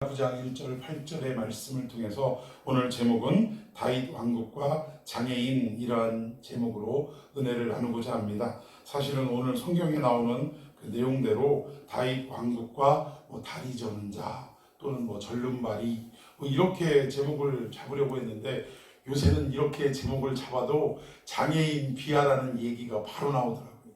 9장 1절 8절의 말씀을 통해서 오늘 제목은 다윗 왕국과 장애인, 이런 제목으로 은혜를 나누고자 합니다. 사실은 오늘 성경에 나오는 그 내용대로 다윗 왕국과 다리 저는 자 또는 절름발이 이렇게 제목을 잡으려고 했는데, 요새는 이렇게 제목을 잡아도 장애인 비하라는 얘기가 바로 나오더라고요.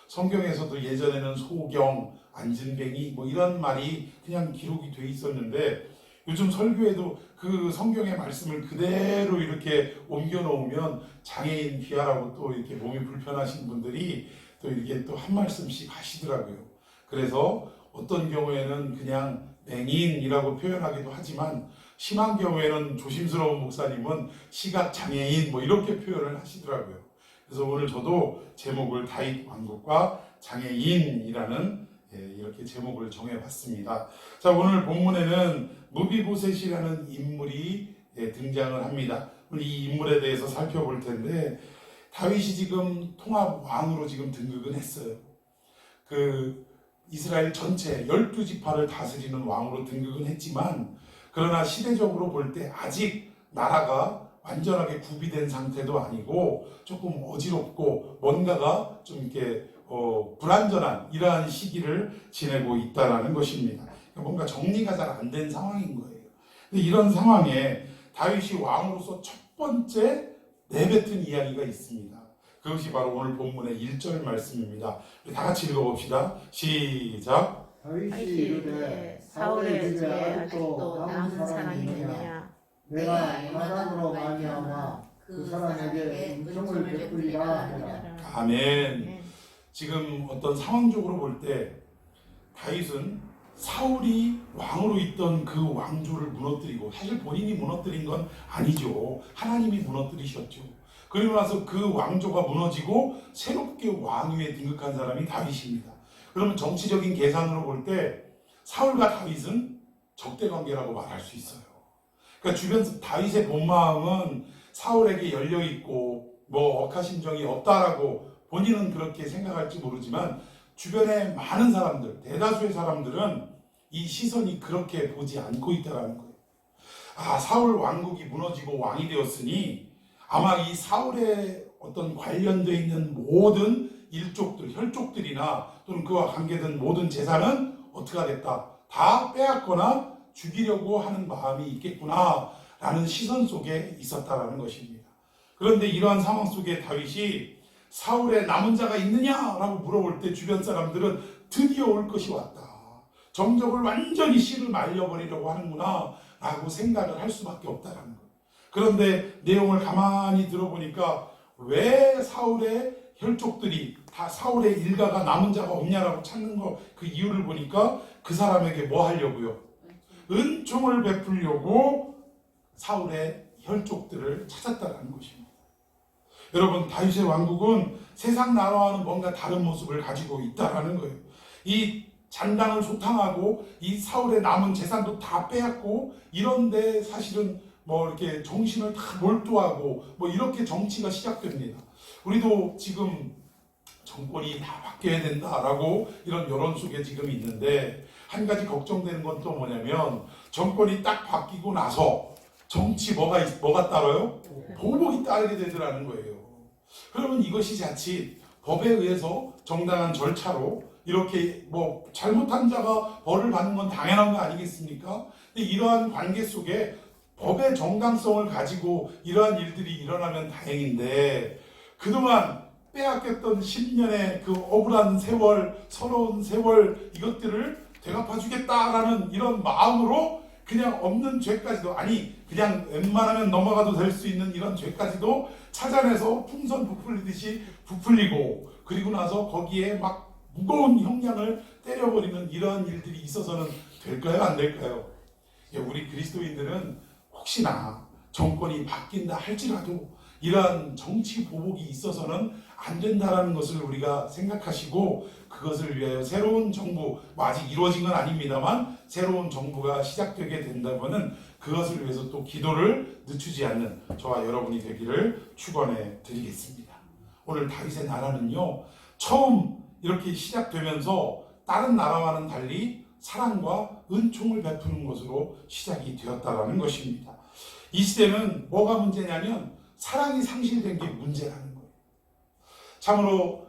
성경에서도 예전에는 소경, 안진뱅이 이런 말이 그냥 기록이 돼 있었는데, 요즘 설교에도 그 성경의 말씀을 그대로 이렇게 옮겨 놓으면 장애인 비하라고 또 이렇게 몸이 불편하신 분들이 또 이렇게 또 한 말씀씩 하시더라고요. 그래서 어떤 경우에는 그냥 맹인이라고 표현하기도 하지만, 심한 경우에는 조심스러운 목사님은 시각장애인 이렇게 표현을 하시더라고요. 그래서 오늘 저도 제목을 다윗 왕국과 장애인이라는 이렇게 제목을 정해봤습니다. 자, 오늘 본문에는 무비보셋이라는 인물이 등장을 합니다. 오늘 이 인물에 대해서 살펴볼 텐데, 다윗이 지금 통합 왕으로 지금 등극은 했어요. 그 이스라엘 전체 12지파를 다스리는 왕으로 등극은 했지만, 그러나 시대적으로 볼 때 아직 나라가 완전하게 구비된 상태도 아니고 조금 어지럽고 뭔가가 좀 이렇게 불완전한 이러한 시기를 지내고 있다라는 것입니다. 뭔가 정리가 잘 안 된 상황인 거예요. 근데 이런 상황에 다윗이 왕으로서 첫 번째 내뱉은 이야기가 있습니다. 그것이 바로 오늘 본문의 1절 말씀입니다. 우리 다 같이 읽어봅시다. 시작. 다윗이 이르되 사울의 집에 아직도 남은 사람이 있느냐? 내가 요나단으로 말미암아 그 사람에게 은총을 베풀리라 하더라. 아멘. 지금 어떤 상황적으로 볼 때 다윗은 사울이 왕으로 있던 그 왕조를 무너뜨리고, 사실 본인이 무너뜨린 건 아니죠. 하나님이 무너뜨리셨죠. 그리고 나서 그 왕조가 무너지고 새롭게 왕위에 등극한 사람이 다윗입니다. 그러면 정치적인 계산으로 볼 때 사울과 다윗은 적대관계라고 말할 수 있어요. 그러니까 주변 다윗의 본 마음은 사울에게 열려 있고 억하심정이 없다라고 본인은 그렇게 생각할지 모르지만, 주변의 많은 사람들, 대다수의 사람들은 이 시선이 그렇게 보지 않고 있다는 거예요. 사울 왕국이 무너지고 왕이 되었으니 아마 이 사울의 어떤 관련되어 있는 모든 일족들, 혈족들이나 또는 그와 관계된 모든 재산은 어떻게 하겠다, 다 빼앗거나 죽이려고 하는 마음이 있겠구나 라는 시선 속에 있었다라는 것입니다. 그런데 이러한 상황 속에 다윗이 사울의 남은 자가 있느냐라고 물어볼 때 주변 사람들은 드디어 올 것이 왔다, 정적을 완전히 씨를 말려버리려고 하는구나 라고 생각을 할 수밖에 없다는 거예요. 그런데 내용을 가만히 들어보니까 왜 사울의 혈족들이 다, 사울의 일가가 남은 자가 없냐라고 찾는 그 이유를 보니까 그 사람에게 뭐 하려고요? 은총을 베풀려고 사울의 혈족들을 찾았다는 것입니다. 여러분, 다윗의 왕국은 세상 나라와는 뭔가 다른 모습을 가지고 있다라는 거예요. 이 잔당을 소탕하고 이 사울의 남은 재산도 다 빼앗고, 이런데 사실은 이렇게 정신을 다 몰두하고 이렇게 정치가 시작됩니다. 우리도 지금 정권이 다 바뀌어야 된다라고 이런 여론 속에 지금 있는데, 한 가지 걱정되는 건 또 뭐냐면, 정권이 딱 바뀌고 나서 정치 뭐가 따라요? 보복이 따르게 되더라는 거예요. 그러면 이것이 자칫 법에 의해서 정당한 절차로 이렇게 잘못한 자가 벌을 받는 건 당연한 거 아니겠습니까? 근데 이러한 관계 속에 법의 정당성을 가지고 이러한 일들이 일어나면 다행인데, 그동안 빼앗겼던 10년의 그 억울한 세월, 서러운 세월, 이것들을 되갚아주겠다라는 이런 마음으로 그냥 없는 죄까지도, 그냥 웬만하면 넘어가도 될 수 있는 이런 죄까지도 찾아내서 풍선 부풀리듯이 부풀리고, 그리고 나서 거기에 무거운 형량을 때려버리는 이러한 일들이 있어서는 될까요? 안 될까요? 우리 그리스도인들은 혹시나 정권이 바뀐다 할지라도 이러한 정치 보복이 있어서는 안 된다라는 것을 우리가 생각하시고, 그것을 위하여 새로운 정부, 아직 이루어진 건 아닙니다만 새로운 정부가 시작되게 된다면은 그것을 위해서 또 기도를 늦추지 않는 저와 여러분이 되기를 축원해 드리겠습니다. 오늘 다윗의 나라는요, 처음 이렇게 시작되면서 다른 나라와는 달리 사랑과 은총을 베푸는 것으로 시작이 되었다라는 것입니다. 이 시대는 뭐가 문제냐면 사랑이 상실된 게 문제라는 거예요. 참으로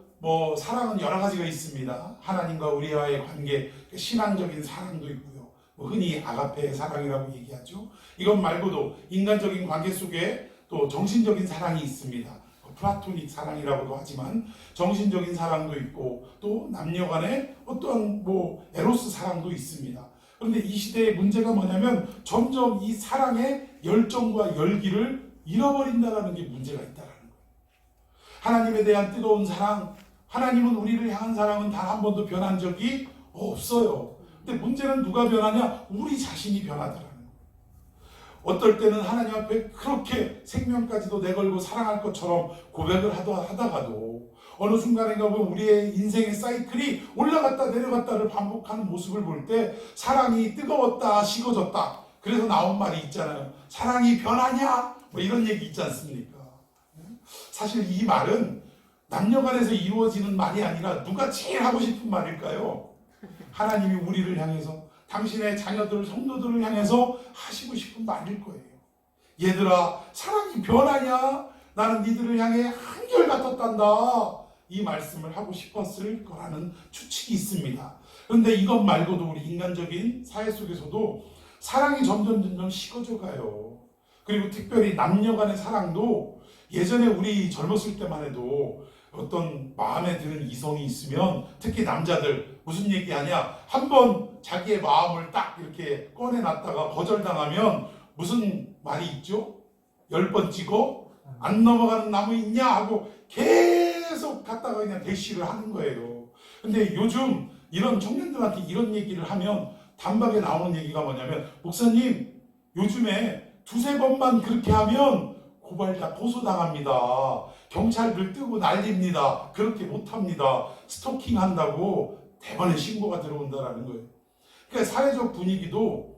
사랑은 여러 가지가 있습니다. 하나님과 우리와의 관계, 신앙적인 사랑도 있고요. 흔히 아가페의 사랑이라고 얘기하죠. 이것 말고도 인간적인 관계 속에 또 정신적인 사랑이 있습니다. 플라토닉 사랑이라고도 하지만 정신적인 사랑도 있고 또 남녀 간의 어떠한 에로스 사랑도 있습니다. 그런데 이 시대의 문제가 뭐냐면 점점 이 사랑의 열정과 열기를 잃어버린다는 게 문제가 있다는 거예요. 하나님에 대한 뜨거운 사랑, 하나님은 우리를 향한 사랑은 단 한 번도 변한 적이 없어요. 근데 문제는 누가 변하냐? 우리 자신이 변하더라는 거예요. 어떨 때는 하나님 앞에 그렇게 생명까지도 내걸고 사랑할 것처럼 고백을 하다가도 어느 순간인가 보면 우리의 인생의 사이클이 올라갔다 내려갔다를 반복하는 모습을 볼 때 사랑이 뜨거웠다 식어졌다. 그래서 나온 말이 있잖아요. 사랑이 변하냐? 이런 얘기 있지 않습니까? 사실 이 말은 남녀간에서 이루어지는 말이 아니라 누가 제일 하고 싶은 말일까요? 하나님이 우리를 향해서 당신의 자녀들, 성도들을 향해서 하시고 싶은 말일 거예요. 얘들아, 사랑이 변하냐? 나는 니들을 향해 한결같았단다. 이 말씀을 하고 싶었을 거라는 추측이 있습니다. 그런데 이것 말고도 우리 인간적인 사회 속에서도 사랑이 점점 식어져 가요. 그리고 특별히 남녀 간의 사랑도 예전에 우리 젊었을 때만 해도 어떤 마음에 드는 이성이 있으면 특히 남자들 무슨 얘기하냐? 한번 자기의 마음을 딱 이렇게 꺼내놨다가 거절당하면 무슨 말이 있죠? 10번 찍어? 안 넘어가는 나무 있냐? 하고 계속 갔다가 그냥 대시를 하는 거예요. 근데 요즘 이런 청년들한테 이런 얘기를 하면 단박에 나오는 얘기가 뭐냐면 목사님 요즘에 2-3번만 그렇게 하면 고발자 고소당합니다. 경찰들 뜨고 난립니다. 그렇게 못합니다. 스토킹 한다고 대번에 신고가 들어온다라는 거예요. 그러니까 사회적 분위기도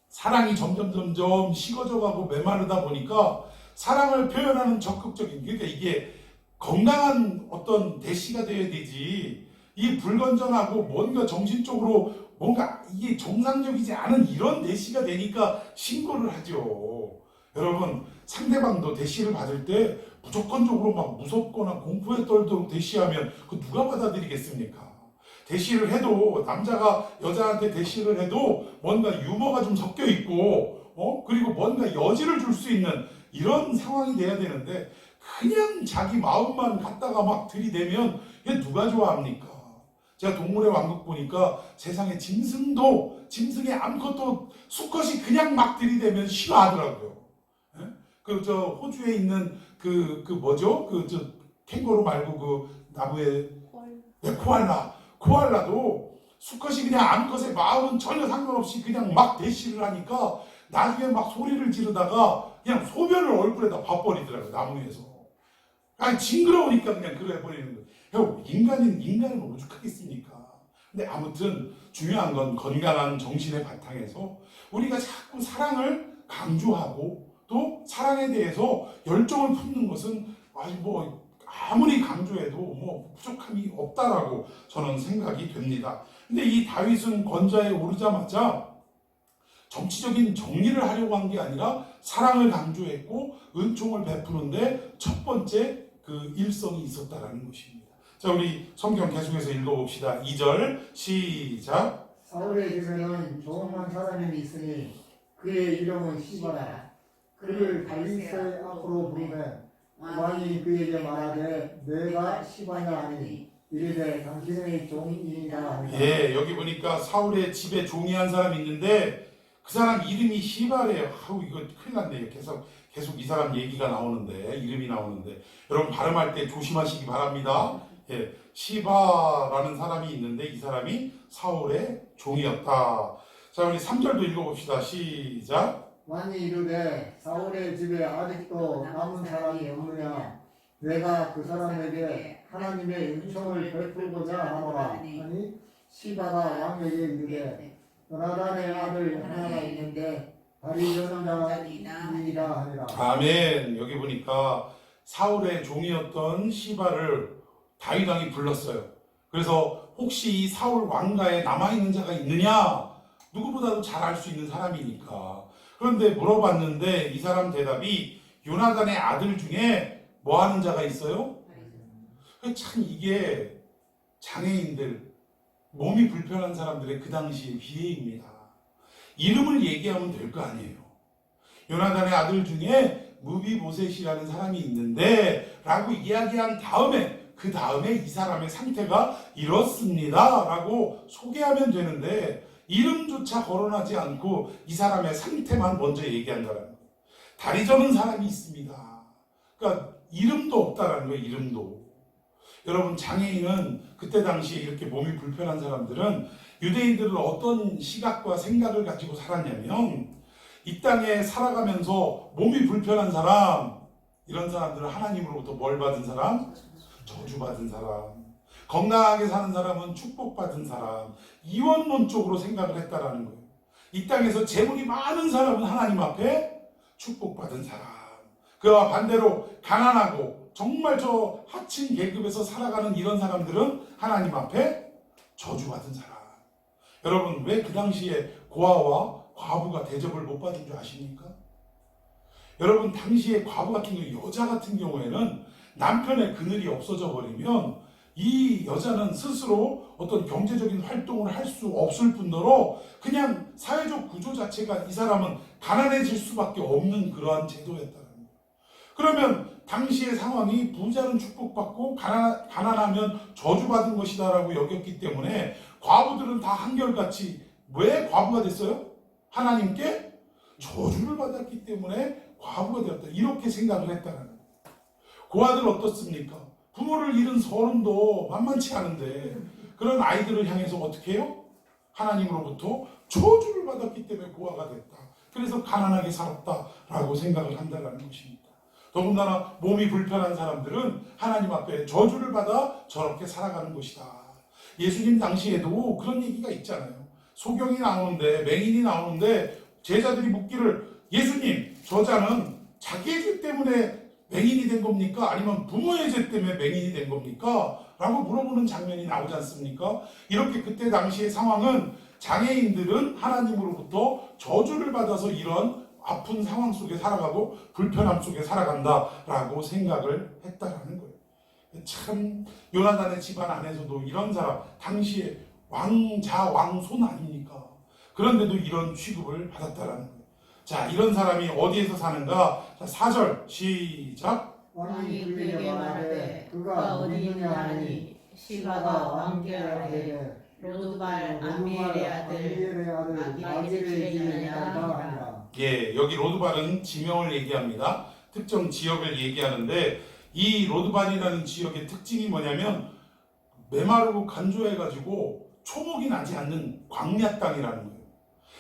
사랑이 점점 식어져가고 메마르다 보니까 사랑을 표현하는 적극적인, 그러니까 이게 건강한 어떤 대시가 되어야 되지, 이 불건전하고 뭔가 정신적으로 뭔가 이게 정상적이지 않은 이런 대시가 되니까 신고를 하죠. 여러분, 상대방도 대시를 받을 때 무조건적으로 막 무섭거나 공포에 떨도록 대시하면 그 누가 받아들이겠습니까? 대시를 해도, 남자가 여자한테 대시를 해도 뭔가 유머가 좀 섞여 있고 그리고 뭔가 여지를 줄 수 있는 이런 상황이 돼야 되는데 그냥 자기 마음만 갖다가 막 들이대면 이게 누가 좋아합니까? 제가 동물의 왕국 보니까 세상에 짐승의 아무것도 수컷이 그냥 막 들이대면 싫어하더라고요. 호주에 있는 뭐죠? 캥거루 말고 나무에 코알라도 수컷이 그냥 암컷의 마음은 전혀 상관없이 그냥 막 대시를 하니까 나중에 막 소리를 지르다가 그냥 소변을 얼굴에다 봐버리더라고요, 나무 위에서. 아니, 징그러우니까 그냥 그래 해버리는 거예요. 인간은 오죽하겠습니까? 근데 아무튼 중요한 건 건강한 정신의 바탕에서 우리가 자꾸 사랑을 강조하고 또 사랑에 대해서 열정을 품는 것은 아무리 강조해도 부족함이 없다라고 저는 생각이 됩니다. 근데 이 다윗은 권좌에 오르자마자 정치적인 정리를 하려고 한 게 아니라 사랑을 강조했고 은총을 베푸는데 첫 번째 일성이 있었다라는 것입니다. 자, 우리 성경 계속해서 읽어봅시다. 2절 시작. 사울의 집에는 조용한 사람이 있으니 그의 이름은 시바라. 그를 다윗의 앞으로 부르매 왕이 그에게 말하되 내가 시바냐 하니 이르되 당신의 종이니라 하니라. 예, 여기 보니까 사울의 집에 종이 한 사람이 있는데 그 사람 이름이 시바래요. 이거 큰일 났네요. 계속 이 사람 얘기가 나오는데, 이름이 나오는데 여러분 발음할 때 조심하시기 바랍니다. 예, 시바라는 사람이 있는데 이 사람이 사울의 종이었다. 자, 우리 3절도 읽어봅시다. 시작. 왕이 이르되 사울의 집에 아직도 남은 사람이 없느냐? 내가 그 사람에게 하나님의 은총을 베풀고자 하노라 하니 시바가 왕에게 이르되 요나단의 아들 하나가 있는데 다리 저는 자이라 하니라. 아멘. 여기 보니까 사울의 종이었던 시바를 다윗 왕이 불렀어요. 그래서 혹시 이 사울 왕가에 남아있는 자가 있느냐? 누구보다도 잘 알 수 있는 사람이니까. 그런데 물어봤는데 이 사람 대답이 요나단의 아들 중에 뭐 하는 자가 있어요? 참 이게 장애인들, 몸이 불편한 사람들의 그 당시의 비애입니다. 이름을 얘기하면 될 거 아니에요. 요나단의 아들 중에 무비보셋이라는 사람이 있는데 라고 이야기한 다음에 그 다음에 이 사람의 상태가 이렇습니다 라고 소개하면 되는데 이름조차 거론하지 않고 이 사람의 상태만 먼저 얘기한다는 거예요. 다리 저는 사람이 있습니다. 그러니까 이름도 없다라는 거예요. 이름도. 여러분, 장애인은 그때 당시에 이렇게 몸이 불편한 사람들은 유대인들은 어떤 시각과 생각을 가지고 살았냐면 이 땅에 살아가면서 몸이 불편한 사람, 이런 사람들은 하나님으로부터 뭘 받은 사람? 저주받은 사람. 건강하게 사는 사람은 축복받은 사람. 이원론적으로 생각을 했다라는 거예요. 이 땅에서 재물이 많은 사람은 하나님 앞에 축복받은 사람. 그와 반대로 가난하고 정말 저 하층 계급에서 살아가는 이런 사람들은 하나님 앞에 저주받은 사람. 여러분, 왜 그 당시에 고아와 과부가 대접을 못 받은 줄 아십니까? 여러분, 당시에 과부 같은 경우, 여자 같은 경우에는 남편의 그늘이 없어져 버리면 이 여자는 스스로 어떤 경제적인 활동을 할 수 없을 뿐더러 그냥 사회적 구조 자체가 이 사람은 가난해질 수밖에 없는 그러한 제도였다는 거예요. 그러면 당시의 상황이 부자는 축복받고 가난하면 저주받은 것이다라고 여겼기 때문에 과부들은 다 한결같이 왜 과부가 됐어요? 하나님께 저주를 받았기 때문에 과부가 되었다. 이렇게 생각을 했다는 거예요. 고아들 어떻습니까? 부모를 잃은 서름도 만만치 않은데 그런 아이들을 향해서 어떻게 해요? 하나님으로부터 저주를 받았기 때문에 고아가 됐다. 그래서 가난하게 살았다라고 생각을 한다는 것입니다. 더군다나 몸이 불편한 사람들은 하나님 앞에 저주를 받아 저렇게 살아가는 것이다. 예수님 당시에도 그런 얘기가 있잖아요. 소경이 나오는데, 맹인이 나오는데 제자들이 묻기를, 예수님, 저자는 자기의 죄 때문에 맹인이 된 겁니까? 아니면 부모의 죄 때문에 맹인이 된 겁니까? 라고 물어보는 장면이 나오지 않습니까? 이렇게 그때 당시의 상황은 장애인들은 하나님으로부터 저주를 받아서 이런 아픈 상황 속에 살아가고 불편함 속에 살아간다라고 생각을 했다라는 거예요. 참 요나단의 집안 안에서도 이런 사람, 당시에 왕자 왕손 아닙니까? 그런데도 이런 취급을 받았다라는 거예요. 자, 이런 사람이 어디에서 사는가? 자, 4절 시작. 왕이 그에게 말하되 그가 어디 있느냐 하니 시바가 왕께 아들에게 로드발 아미엘의 아들 마길의 집에 있다 하니라. 예, 여기 로드발은 지명을 얘기합니다. 특정 지역을 얘기하는데 이 로드발이라는 지역의 특징이 뭐냐면 메마르고 간조해가지고 초목이 나지 않는 광야 땅이라는 거예요.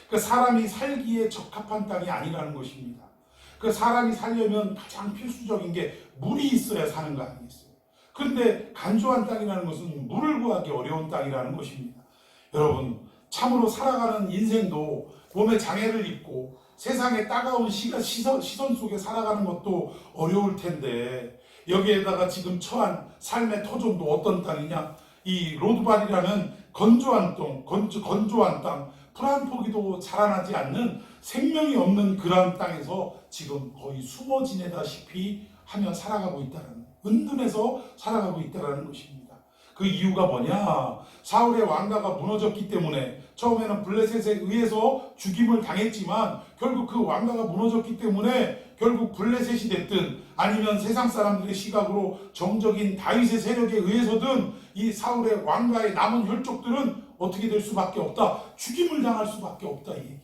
그 사람이 살기에 적합한 땅이 아니라는 것입니다. 그 사람이 살려면 가장 필수적인 게 물이 있어야 사는 거 아니겠어요? 그런데 간조한 땅이라는 것은 물을 구하기 어려운 땅이라는 것입니다. 여러분, 참으로 살아가는 인생도 몸에 장애를 입고 세상에 따가운 시선 속에 살아가는 것도 어려울 텐데 여기에다가 지금 처한 삶의 터전도 어떤 땅이냐? 이 로드발이라는 건조한 땅, 풀 한 포기도 자라나지 않는 생명이 없는 그러한 땅에서 지금 거의 숨어 지내다시피 하며 살아가고 있다는, 은둔해서 살아가고 있다는 것입니다. 그 이유가 뭐냐? 사울의 왕가가 무너졌기 때문에 처음에는 블레셋에 의해서 죽임을 당했지만 결국 그 왕가가 무너졌기 때문에 결국 블레셋이 됐든 아니면 세상 사람들의 시각으로 정적인 다윗의 세력에 의해서든 이 사울의 왕가의 남은 혈족들은 어떻게 될 수밖에 없다. 죽임을 당할 수밖에 없다. 이 얘기.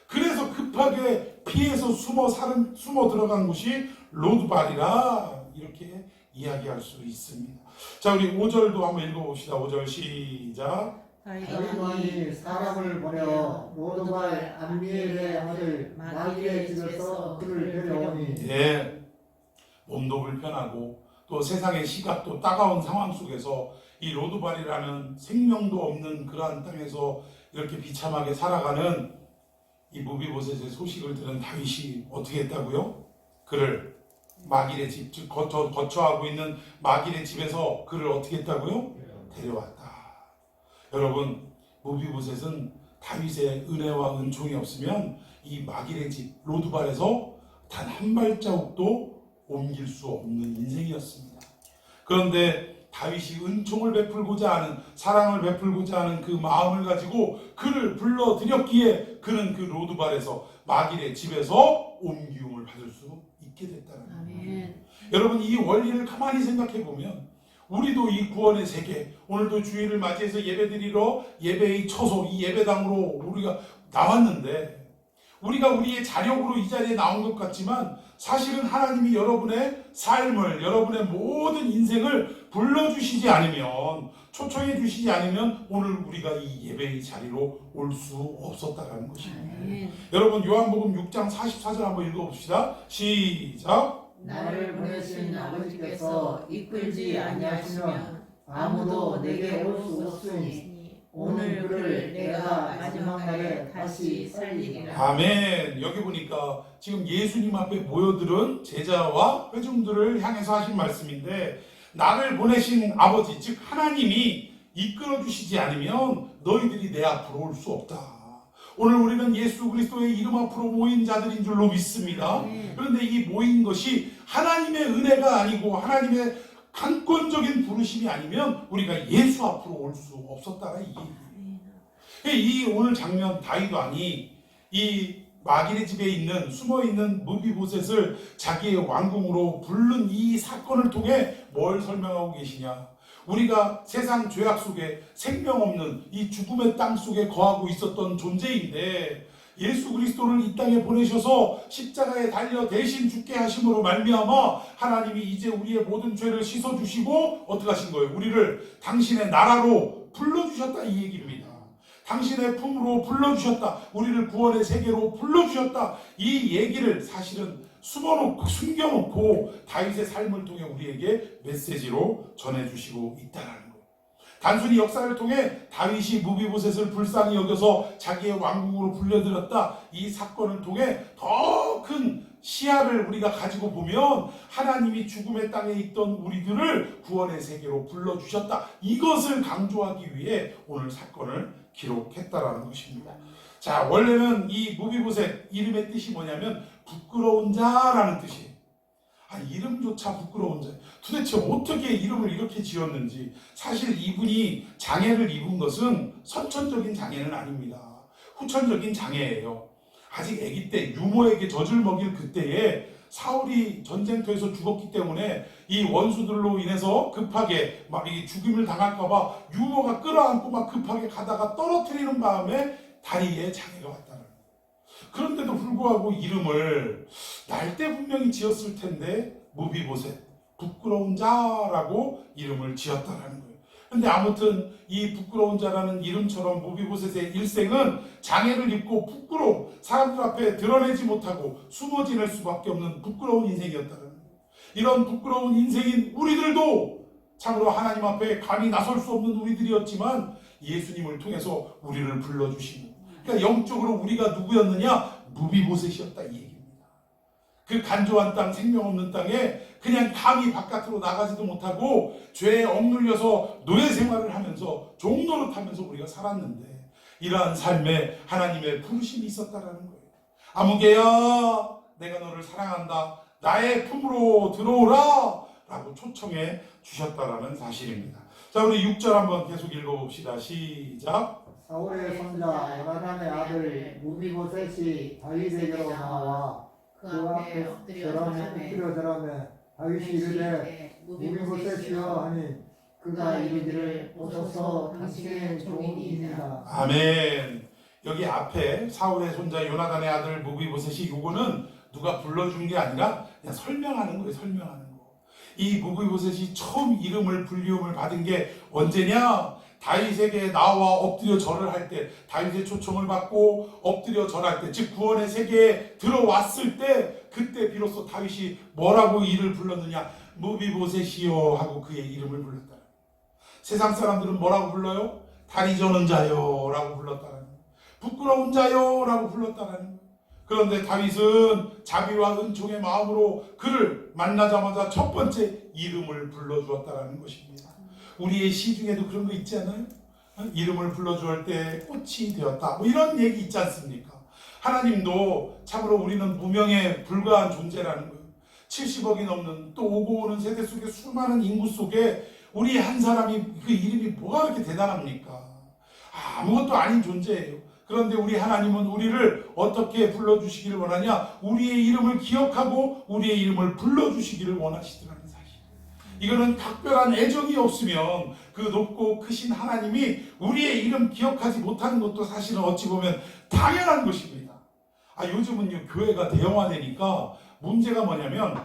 그래서 급하게 피해서 숨어 들어간 곳이 로드발이라 이렇게 이야기할 수 있습니다. 자, 우리 5절도 한번 읽어봅시다. 5절 시작. 다윗 사람을 보내어 로드발 암미엘의 아들 마길의 집에서 그를 데려오니. 예, 몸도 불편하고 또 세상의 시각도 따가운 상황 속에서 이 로드발이라는 생명도 없는 그러한 땅에서 이렇게 비참하게 살아가는 이 무비보셋의 소식을 들은 다윗이 어떻게 했다고요? 그를 마길의 집, 즉 거처하고 있는 마길의 집에서 그를 어떻게 했다고요? 데려왔다. 여러분, 무비보셋은 다윗의 은혜와 은총이 없으면 이 마길의 집 로드발에서 단 한 발자국도 옮길 수 없는 인생이었습니다. 그런데 다윗이 은총을 베풀고자 하는, 사랑을 베풀고자 하는 그 마음을 가지고 그를 불러들였기에 그는 그 로드발에서 마길의 집에서 옮기움을 받을 수 있게 됐다는 거예요. 여러분, 이 원리를 가만히 생각해 보면 우리도 이 구원의 세계, 오늘도 주일을 맞이해서 예배드리러 예배의 처소, 이 예배당으로 우리가 나왔는데, 우리가 우리의 자력으로 이 자리에 나온 것 같지만 사실은 하나님이 여러분의 삶을, 여러분의 모든 인생을 불러주시지 않으면, 초청해 주시지 않으면 오늘 우리가 이 예배의 자리로 올 수 없었다는 것입니다. 여러분, 요한복음 6장 44절 한번 읽어봅시다. 시작. 나를 보내신 아버지께서 이끌지 아니하시면 아무도 내게 올 수 없으니 오늘 그를 내가 마지막 날에 다시 살리리라. 아멘. 여기 보니까 지금 예수님 앞에 모여들은 제자와 회중들을 향해서 하신 말씀인데, 나를 보내신 아버지, 즉 하나님이 이끌어 주시지 않으면 너희들이 내 앞으로 올 수 없다. 오늘 우리는 예수 그리스도의 이름 앞으로 모인 자들인 줄로 믿습니다. 그런데 이 모인 것이 하나님의 은혜가 아니고 하나님의 강권적인 부르심이 아니면 우리가 예수 앞으로 올 수 없었다는 이 얘기예요. 이 오늘 장면, 다윗 왕이 이 마길의 집에 있는 숨어있는 무비보셋을 자기의 왕궁으로 부른 이 사건을 통해 뭘 설명하고 계시냐? 우리가 세상 죄악 속에 생명 없는 이 죽음의 땅 속에 거하고 있었던 존재인데, 예수 그리스도를 이 땅에 보내셔서 십자가에 달려 대신 죽게 하심으로 말미암아 하나님이 이제 우리의 모든 죄를 씻어주시고 어떻게 하신 거예요? 우리를 당신의 나라로 불러주셨다, 이 얘기입니다. 당신의 품으로 불러주셨다, 우리를 구원의 세계로 불러주셨다, 이 얘기를 사실은 숨어놓고 숨겨놓고 다윗의 삶을 통해 우리에게 메시지로 전해주시고 있다는 거예요. 단순히 역사를 통해 다윗이 무비보셋을 불쌍히 여겨서 자기의 왕궁으로 불려들였다, 이 사건을 통해 더 큰 시야를 우리가 가지고 보면 하나님이 죽음의 땅에 있던 우리들을 구원의 세계로 불러주셨다, 이것을 강조하기 위해 오늘 사건을 기록했다라는 것입니다. 자, 원래는 이 무비보셋 이름의 뜻이 뭐냐면 부끄러운 자라는 뜻이에요. 이름조차 부끄러운 자. 도대체 어떻게 이름을 이렇게 지었는지. 사실 이분이 장애를 입은 것은 선천적인 장애는 아닙니다. 후천적인 장애예요. 아직 아기 때 유모에게 젖을 먹일 그때에 사울이 전쟁터에서 죽었기 때문에 이 원수들로 인해서 급하게 막 이 죽임을 당할까봐 유모가 끌어안고 막 급하게 가다가 떨어뜨리는 바람에 다리에 장애가 왔다는 거예요. 그런데도 불구하고 이름을 날 때 분명히 지었을 텐데 무비보셋, 부끄러운 자라고 이름을 지었다는 거예요. 근데 아무튼 이 부끄러운 자라는 이름처럼 무비보셋의 일생은 장애를 입고 부끄러워 사람들 앞에 드러내지 못하고 숨어 지낼 수밖에 없는 부끄러운 인생이었다는 거예요. 이런 부끄러운 인생인 우리들도 참으로 하나님 앞에 감히 나설 수 없는 우리들이었지만 예수님을 통해서 우리를 불러주시고, 그러니까 영적으로 우리가 누구였느냐? 무비보셋이었다, 이 얘기입니다. 그 간조한 땅, 생명 없는 땅에 그냥 감히 바깥으로 나가지도 못하고 죄에 억눌려서 노예 생활을 하면서 종노릇하면서 우리가 살았는데, 이러한 삶에 하나님의 부르심이 있었다라는 거예요. 아무개야, 내가 너를 사랑한다, 나의 품으로 들어오라 라고 초청해 주셨다라는 사실입니다. 자, 우리 6절 한번 계속 읽어봅시다. 시작. 사울의 손자 요나단의 아들 무비보셋이 다윗에게로 나와 그 앞에 엎드려 절하며 다윗이 이르되 무비보셋이여 하니 그가 이르기를 오소서 당신의 종이니이다. 아멘. 여기 앞에 사울의 손자 요나단의 아들 무비보셋이, 요거는 누가 불러준 게 아니라 그냥 설명하는 거예요. 설명하는 거. 이 무비보셋이 처음 이름을 불리움을 받은 게 언제냐? 다윗에게 나와 엎드려 절을 할 때, 다윗의 초청을 받고 엎드려 절할 때, 즉 구원의 세계에 들어왔을 때, 그때 비로소 다윗이 뭐라고 이를 불렀느냐? 무비보셋이요 하고 그의 이름을 불렀다. 세상 사람들은 뭐라고 불러요? 다리 저는 자요 라고 불렀다는 거예요. 부끄러운 자요 라고 불렀다는 거예요. 그런데 다윗은 자비와 은총의 마음으로 그를 만나자마자 첫 번째 이름을 불러주었다는 것입니다. 우리의 시 중에도 그런 거 있지 않아요? 이름을 불러주할 때 꽃이 되었다. 뭐 이런 얘기 있지 않습니까? 하나님도 참으로 우리는 무명에 불과한 존재라는 거예요. 70억이 넘는 또 오고 오는 세대 속에 수많은 인구 속에 우리 한 사람이 그 이름이 뭐가 그렇게 대단합니까? 아무것도 아닌 존재예요. 그런데 우리 하나님은 우리를 어떻게 불러주시기를 원하냐? 우리의 이름을 기억하고 우리의 이름을 불러주시기를 원하시더라는 사실. 이거는 특별한 애정이 없으면 그 높고 크신 하나님이 우리의 이름 기억하지 못하는 것도 사실은 어찌 보면 당연한 것입니다. 요즘은요, 교회가 대형화되니까 문제가 뭐냐면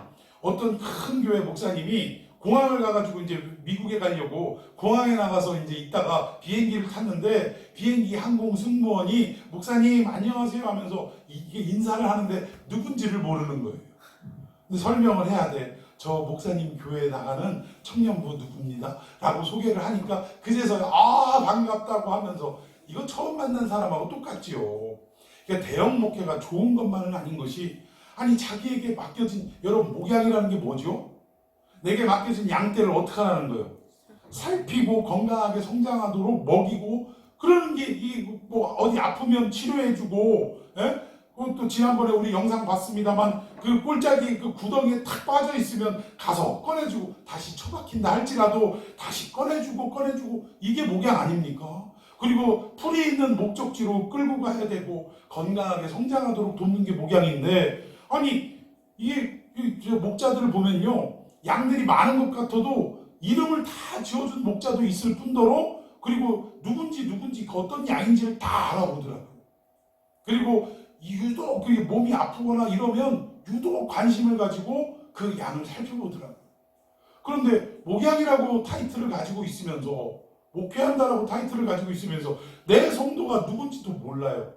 어떤 큰 교회 목사님이 공항을 가가지고 이제 미국에 가려고 공항에 나가서 이제 있다가 비행기를 탔는데 비행기 항공 승무원이 목사님 안녕하세요 하면서 이게 인사를 하는데 누군지를 모르는 거예요. 근데 설명을 해야 돼. 저 목사님 교회에 나가는 청년부 누구입니다 라고 소개를 하니까 그제서야 반갑다고 하면서 이거 처음 만난 사람하고 똑같지요. 그러니까 대형 목회가 좋은 것만은 아닌 것이 자기에게 맡겨진 여러분 목양이라는 게 뭐죠? 내게 맡겨진 양떼를 어떻게 하라는 거예요? 살피고 건강하게 성장하도록 먹이고 그러는 게 뭐 어디 아프면 치료해주고 그것도 지난번에 우리 영상 봤습니다만 그 꼴짝이 그 구덩이에 탁 빠져 있으면 가서 꺼내주고 다시 처박힌다 할지라도 다시 꺼내주고 이게 목양 아닙니까? 그리고 풀이 있는 목적지로 끌고 가야 되고 건강하게 성장하도록 돕는 게 목양인데 이게 목자들을 보면요 양들이 많은 것 같아도 이름을 다 지어준 목자도 있을 뿐더러 그리고 누군지 그 어떤 양인지를 다 알아보더라고요. 그리고 유독 그게 몸이 아프거나 이러면 유독 관심을 가지고 그 양을 살펴보더라고요. 그런데 목양이라고 타이틀을 가지고 있으면서 목회한다라고 타이틀을 가지고 있으면서 내 성도가 누군지도 몰라요.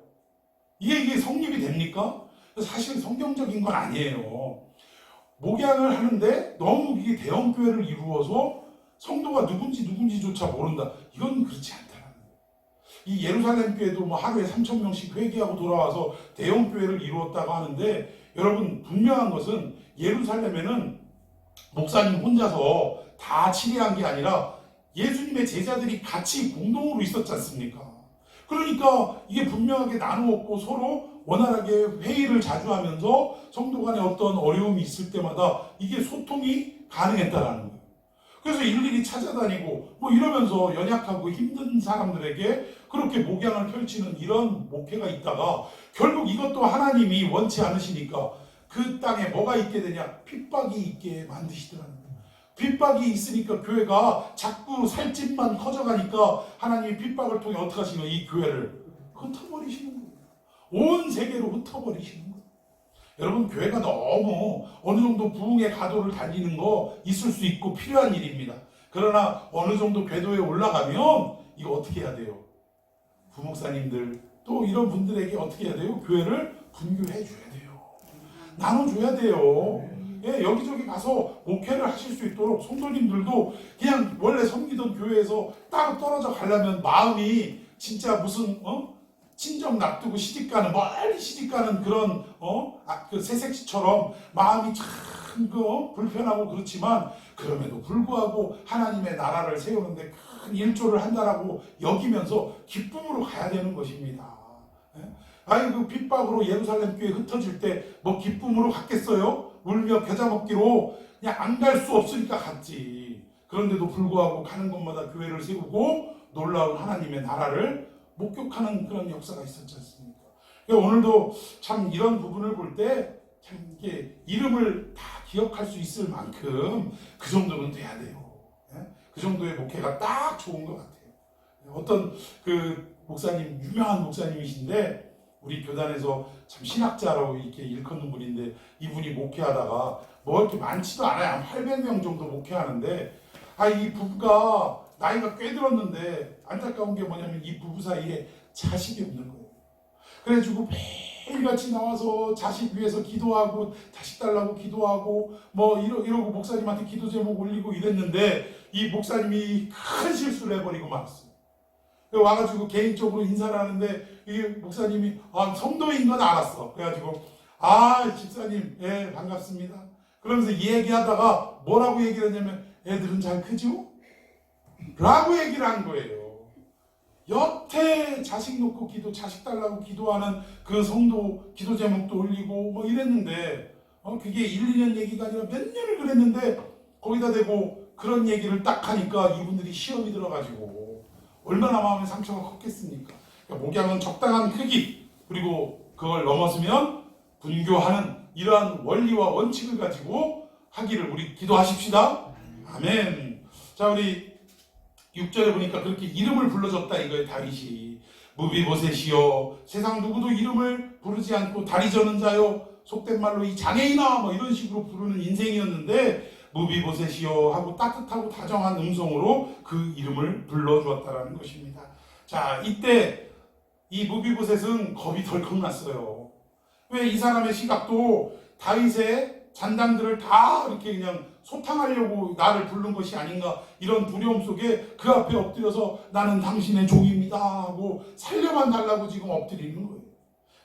이게 성립이 됩니까? 사실 성경적인 건 아니에요. 목양을 하는데 너무 이게 대형 교회를 이루어서 성도가 누군지조차 모른다. 이건 그렇지 않다라는 거예요. 이 예루살렘 교회도 뭐 하루에 3,000명씩 회개하고 돌아와서 대형 교회를 이루었다고 하는데 여러분 분명한 것은 예루살렘에는 목사님 혼자서 다 치리한 게 아니라 예수님의 제자들이 같이 공동으로 있었지 않습니까? 그러니까 이게 분명하게 나누었고 서로 원활하게 회의를 자주 하면서 성도 간에 어떤 어려움이 있을 때마다 이게 소통이 가능했다라는 거예요. 그래서 일일이 찾아다니고 뭐 이러면서 연약하고 힘든 사람들에게 그렇게 목양을 펼치는 이런 목회가 있다가 결국 이것도 하나님이 원치 않으시니까 그 땅에 뭐가 있게 되냐? 핍박이 있게 만드시더라는 거예요. 핍박이 있으니까 교회가 자꾸 살집만 커져가니까 하나님이 핍박을 통해 어떻게 하시는 거예요? 이 교회를 흩어버리시는 거예요. 온 세계로 흩어버리시는 거예요. 여러분 교회가 너무 어느 정도 부흥의 가도를 달리는 거 있을 수 있고 필요한 일입니다. 그러나 어느 정도 궤도에 올라가면 이거 어떻게 해야 돼요? 부목사님들 또 이런 분들에게 어떻게 해야 돼요? 교회를 분교해 줘야 돼요. 나눠줘야 돼요. 예, 여기저기 가서 목회를 하실 수 있도록 성도님들도 그냥 원래 섬기던 교회에서 따로 떨어져 가려면 마음이 진짜 무슨 친정 놔두고 시집가는 멀리 시집가는 그런 그 새색시처럼 마음이 참 불편하고 그렇지만 그럼에도 불구하고 하나님의 나라를 세우는데 큰 일조를 한다라고 여기면서 기쁨으로 가야 되는 것입니다. 그 핍박으로 예루살렘 교회 흩어질 때 뭐 기쁨으로 갔겠어요? 울며 겨자 먹기로 그냥 안 갈 수 없으니까 갔지. 그런데도 불구하고 가는 곳마다 교회를 세우고 놀라운 하나님의 나라를 목격하는 그런 역사가 있었지 않습니까? 그러니까 오늘도 참 이런 부분을 볼 때 참 이게 이름을 다 기억할 수 있을 만큼 그 정도는 돼야 돼요. 그 정도의 목회가 딱 좋은 것 같아요. 어떤 그 목사님, 유명한 목사님이신데 우리 교단에서 참 신학자로 이렇게 일컫는 분인데 이분이 목회하다가 뭐 이렇게 많지도 않아요. 한 800명 정도 목회하는데 이 부부가 나이가 꽤 들었는데 안타까운 게 뭐냐면 이 부부 사이에 자식이 없는 거예요. 그래가지고 매일같이 나와서 자식 위해서 기도하고 자식 달라고 기도하고 뭐 이러고 목사님한테 기도 제목 올리고 이랬는데 이 목사님이 큰 실수를 해버리고 말았어요. 와가지고 개인적으로 인사를 하는데 이게 목사님이 성도인 건 알았어. 그래가지고 집사님 예 반갑습니다. 그러면서 얘기하다가 뭐라고 얘기를 했냐면 애들은 잘 크죠? 라고 얘기를 한 거예요. 여태 자식 놓고 자식 달라고 기도하는 그 성도 기도 제목도 올리고 뭐 이랬는데 그게 1, 2년 얘기가 아니라 몇 년을 그랬는데 거기다 대고 그런 얘기를 딱 하니까 이분들이 시험이 들어가지고 얼마나 마음의 상처가 컸겠습니까? 그러니까 목양은 적당한 크기 그리고 그걸 넘어서면 분교하는 이러한 원리와 원칙을 가지고 하기를 우리 기도하십시다. 아멘. 자, 우리 6절에 보니까 그렇게 이름을 불러줬다 이거예요. 다윗이 무비보셋이여 세상 누구도 이름을 부르지 않고 다리 저는 자요 속된 말로 이 장애인아 뭐 이런 식으로 부르는 인생이었는데 무비보셋이여 하고 따뜻하고 다정한 음성으로 그 이름을 불러주었다라는 것입니다. 자, 이때 이 무비보셋은 겁이 덜컥 났어요. 왜 이 사람의 시각도 다윗의 잔당들을 다 이렇게 그냥 소탕하려고 나를 부른 것이 아닌가 이런 두려움 속에 그 앞에 엎드려서 나는 당신의 종입니다 하고 살려만 달라고 지금 엎드리는 거예요.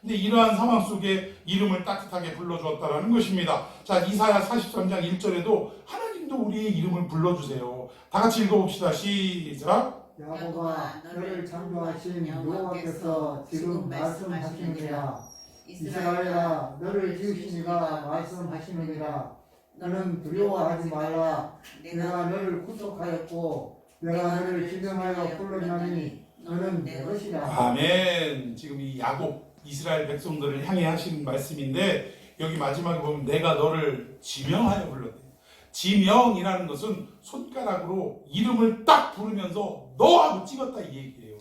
근데 이러한 상황 속에 이름을 따뜻하게 불러주었다라는 것입니다. 자, 이사야 43장 1절에도 하나님도 우리의 이름을 불러주세요. 다 같이 읽어봅시다. 시작. 야곱아 너를 창조하신 여호와께서 지금 말씀하시느니라. 이스라엘아 너를 지으신 이가 말씀하시느니라. 너는 두려워하지 말라. 내가 너를 구속하였고 내가 너를 지정하여 불렀나니 너는 내 것이라. 아멘. 지금 이 야곱 이스라엘 백성들을 향해 하시는 말씀인데 여기 마지막에 보면 내가 너를 지명하여 불렀대. 지명이라는 것은 손가락으로 이름을 딱 부르면서 너 하고 찍었다 이 얘기예요.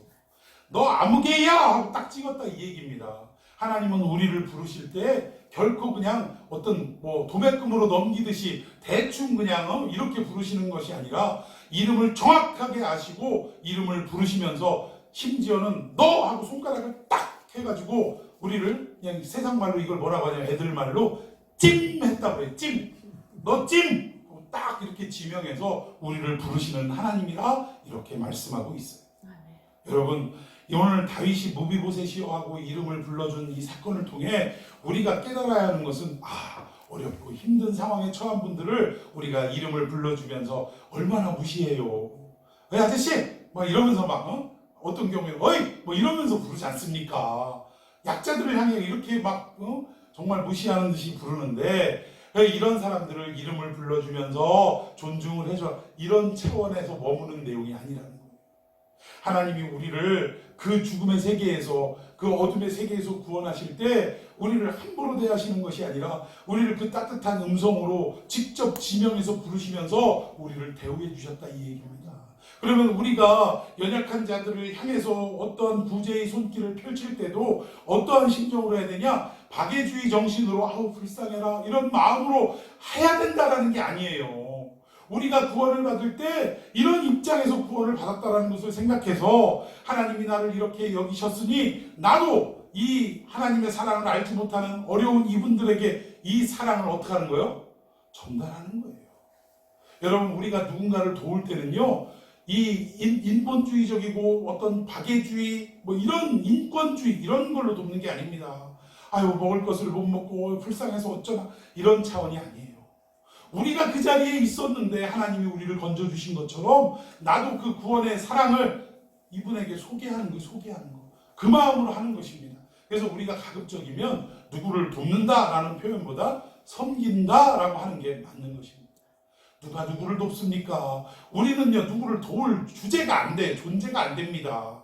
너 아무개야 하고 딱 찍었다 이 얘기입니다. 하나님은 우리를 부르실 때 결코 그냥 어떤 뭐 도매금으로 넘기듯이 대충 그냥 이렇게 부르시는 것이 아니라 이름을 정확하게 아시고 이름을 부르시면서 심지어는 너 하고 손가락을 딱 해가지고 우리를 그냥 세상 말로 이걸 뭐라고 하냐면 애들 말로 찜 했다고 해요. 찜. 너 찜! 딱 이렇게 지명해서 우리를 부르시는 하나님이라 이렇게 말씀하고 있어요. 여러분 오늘 다윗이 무비보셋이여 하고 이름을 불러준 이 사건을 통해 우리가 깨달아야 하는 것은 어렵고 힘든 상황에 처한 분들을 우리가 이름을 불러주면서 얼마나 무시해요. 왜 아저씨? 막 이러면서 막 어떤 경우에 어이! 뭐 이러면서 부르지 않습니까? 약자들을 향해 이렇게 막 정말 무시하는 듯이 부르는데 왜 이런 사람들을 이름을 불러주면서 존중을 해줘 이런 차원에서 머무는 내용이 아니라는 거예요. 하나님이 우리를 그 죽음의 세계에서 그 어둠의 세계에서 구원하실 때 우리를 함부로 대하시는 것이 아니라 우리를 그 따뜻한 음성으로 직접 지명해서 부르시면서 우리를 대우해 주셨다 이 얘기입니다. 그러면 우리가 연약한 자들을 향해서 어떠한 구제의 손길을 펼칠 때도 어떠한 심정으로 해야 되냐? 박애주의 정신으로 아우 불쌍해라 이런 마음으로 해야 된다라는 게 아니에요. 우리가 구원을 받을 때 이런 입장에서 구원을 받았다는 것을 생각해서 하나님이 나를 이렇게 여기셨으니 나도 이 하나님의 사랑을 알지 못하는 어려운 이분들에게 이 사랑을 어떻게 하는 거예요? 전달하는 거예요. 여러분 우리가 누군가를 도울 때는요 이 인본주의적이고 어떤 박애주의 뭐 이런 인권주의 이런 걸로 돕는 게 아닙니다. 아유 먹을 것을 못 먹고 불쌍해서 어쩌나 이런 차원이 아니에요. 우리가 그 자리에 있었는데 하나님이 우리를 건져주신 것처럼 나도 그 구원의 사랑을 이분에게 소개하는 거. 그 마음으로 하는 것입니다. 그래서 우리가 가급적이면 누구를 돕는다라는 표현보다 섬긴다라고 하는 게 맞는 것입니다. 누가 누구를 돕습니까? 우리는요 누구를 도울 주제가 안 돼. 존재가 안 됩니다.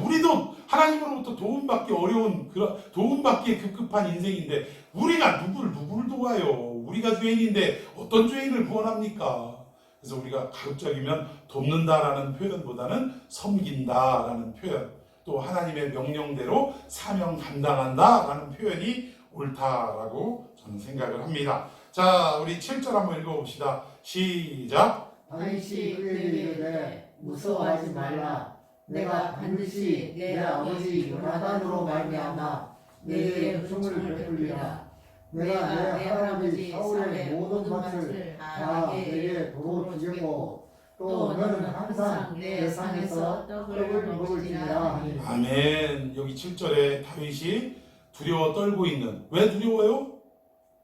우리도 하나님으로부터 도움받기 어려운 도움받기에 급급한 인생인데 우리가 누구를 도와요. 우리가 죄인인데 어떤 죄인을 구원합니까? 그래서 우리가 가급적이면 돕는다라는 표현보다는 섬긴다라는 표현 또 하나님의 명령대로 사명 감당한다라는 표현이 옳다라고 저는 생각을 합니다. 자, 우리 7절 한번 읽어봅시다. 시작. 다윗이 그에게 이르되 무서워하지 말라. 내가 반드시 내 아버지 요나단으로 말미암아 내게 은총을 베풀리라. 내가 내 할아버지 사울의 모든 밭을 다 내게 도로 주겠고 또 너는 항상 내 상에서 떡을 먹을지니라 하니. 아멘. 여기 7절에 다윗이 두려워 떨고 있는 왜 두려워요?